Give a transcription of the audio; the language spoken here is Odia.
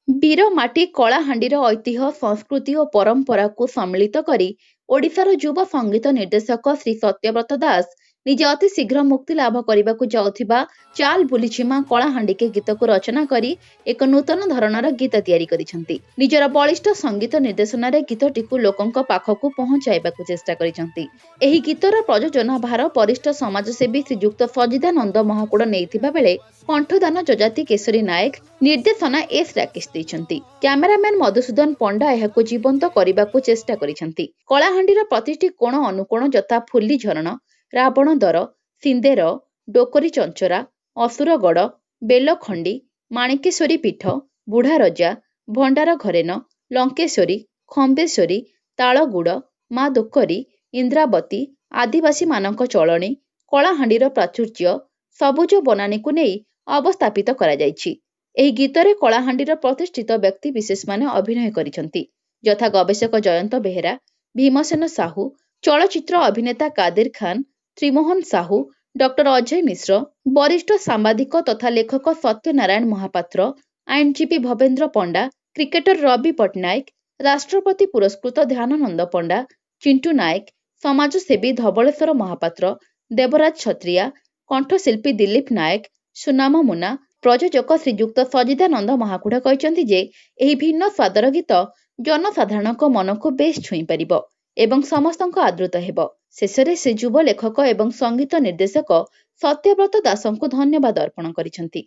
ବୀର ମାଟି କଳାହାଣ୍ଡିର ଐତିହ୍ୟ ସଂସ୍କୃତି ଓ ପରମ୍ପରାକୁ ସମ୍ମିଳିତ କରି ଓଡ଼ିଶାର ଯୁବ ସଙ୍ଗୀତ ନିର୍ଦ୍ଦେଶକ ଶ୍ରୀ ସତ୍ୟବ୍ରତ ଦାସ ନିଜେ ଅତି ଶୀଘ୍ର ମୁକ୍ତି ଲାଭ କରିବାକୁ ଯାଉଥିବା ଚାଲ ବୁଲିଛି ମା କଳାହାଣ୍ଡିକେ ଗୀତକୁ ରଚନା କରି ଏକ ନୂତନ ଧରଣର ଗୀତ ତିଆରି କରିଛନ୍ତି। ନିଜର ବଳିଷ୍ଠ ସଙ୍ଗୀତ ନିର୍ଦ୍ଦେଶନାରେ ଗୀତଟିକୁ ଲୋକଙ୍କ ପାଖକୁ ପହଞ୍ଚାଇବାକୁ ଚେଷ୍ଟା କରିଛନ୍ତି। ଏହି ଗୀତର ପ୍ରଯୋଜନା ଭାର ବରିଷ୍ଠ ସମାଜସେବୀ ଶ୍ରୀଯୁକ୍ତ ସଜିଦାନନ୍ଦ ମହାକୁଡ଼ ନେଇଥିବା ବେଳେ କଣ୍ଠଦାନ ଯଜାତି କେଶରୀ ନାୟକ, ନିର୍ଦ୍ଦେଶନା ଏସ୍ ରାକେଶ ଦେଇଛନ୍ତି। କ୍ୟାମେରାମ୍ୟାନ ମଧୁସୂଦନ ପଣ୍ଡା ଏହାକୁ ଜୀବନ୍ତ କରିବାକୁ ଚେଷ୍ଟା କରିଛନ୍ତି। କଳାହାଣ୍ଡିର ପ୍ରତିଟି କୋଣ ଅନୁକୋଣ ଯଥା ଫୁଲି ଝରଣ, ରାବଣ ଦର, ସିନ୍ଦେର, ଡୋକରୀ ଚଞ୍ଚରା, ଅସୁରଗଡ଼, ବେଲଖଣ୍ଡି, ମାଣିକେଶ୍ୱରୀ ପୀଠ, ବୁଢ଼ାରଜା, ଭଣ୍ଡାର ଘରେନ, ଲଙ୍କେଶ୍ୱରୀ, ଖମ୍ବେଶ୍ୱରୀ, ତାଳଗୁଡ଼, ମା ଦୋକରୀ, ଇନ୍ଦ୍ରାବତୀ, ଆଦିବାସୀମାନଙ୍କ ଚଳଣି, କଳାହାଣ୍ଡିର ପ୍ରାଚୁର୍ଯ୍ୟ, ସବୁଜ ବନାନୀକୁ ନେଇ ଅବସ୍ଥାପିତ କରାଯାଇଛି। ଏହି ଗୀତରେ କଳାହାଣ୍ଡିର ପ୍ରତିଷ୍ଠିତ ବ୍ୟକ୍ତିବିଶେଷମାନେ ଅଭିନୟ କରିଛନ୍ତି ଯଥା ଗବେଷକ ଜୟନ୍ତ ବେହେରା, ଭୀମସେନ ସାହୁ, ଚଳଚ୍ଚିତ୍ର ଅଭିନେତା କାଦିର ଖାନ, ତ୍ରିମୋହନ ସାହୁ, ଡକ୍ଟର ଅଜୟ ମିଶ୍ର, ବରିଷ୍ଠ ସାମ୍ବାଦିକ ତଥା ଲେଖକ ସତ୍ୟନାରାୟଣ ମହାପାତ୍ର, ଆଇନଜୀବୀ ଭବେନ୍ଦ୍ର ପଣ୍ଡା, କ୍ରିକେଟର ରବି ପଟ୍ଟନାୟକ, ରାଷ୍ଟ୍ରପତି ପୁରସ୍କୃତ ଧ୍ୟାନନନ୍ଦ ପଣ୍ଡା, ଚିଣ୍ଟୁ ନାୟକ, ସମାଜସେବୀ ଧବଳେଶ୍ୱର ମହାପାତ୍ର, ଦେବରାଜ ଛତ୍ରିଆ, କଣ୍ଠଶିଳ୍ପୀ ଦିଲ୍ଲୀପ ନାୟକ, ସୁନାମ ମୁନା, ପ୍ରଯୋଜକ ଶ୍ରୀଯୁକ୍ତ ସଜିଦାନନ୍ଦ ମହାକୁଡ଼ କହିଛନ୍ତି ଯେ ଏହି ଭିନ୍ନ ସ୍ୱାଦର ଗୀତ ଜନସାଧାରଣଙ୍କ ମନକୁ ବେଶ୍ ଛୁଇଁପାରିବ ଏବଂ ସମସ୍ତଙ୍କ ଆଦୃତ ହେବ। ଶେଷରେ ସେ ଯୁବ ଲେଖକ ଏବଂ ସଙ୍ଗୀତ ନିର୍ଦ୍ଦେଶକ ସତ୍ୟବ୍ରତ ଦାସଙ୍କୁ ଧନ୍ୟବାଦ ଅର୍ପଣ କରିଛନ୍ତି।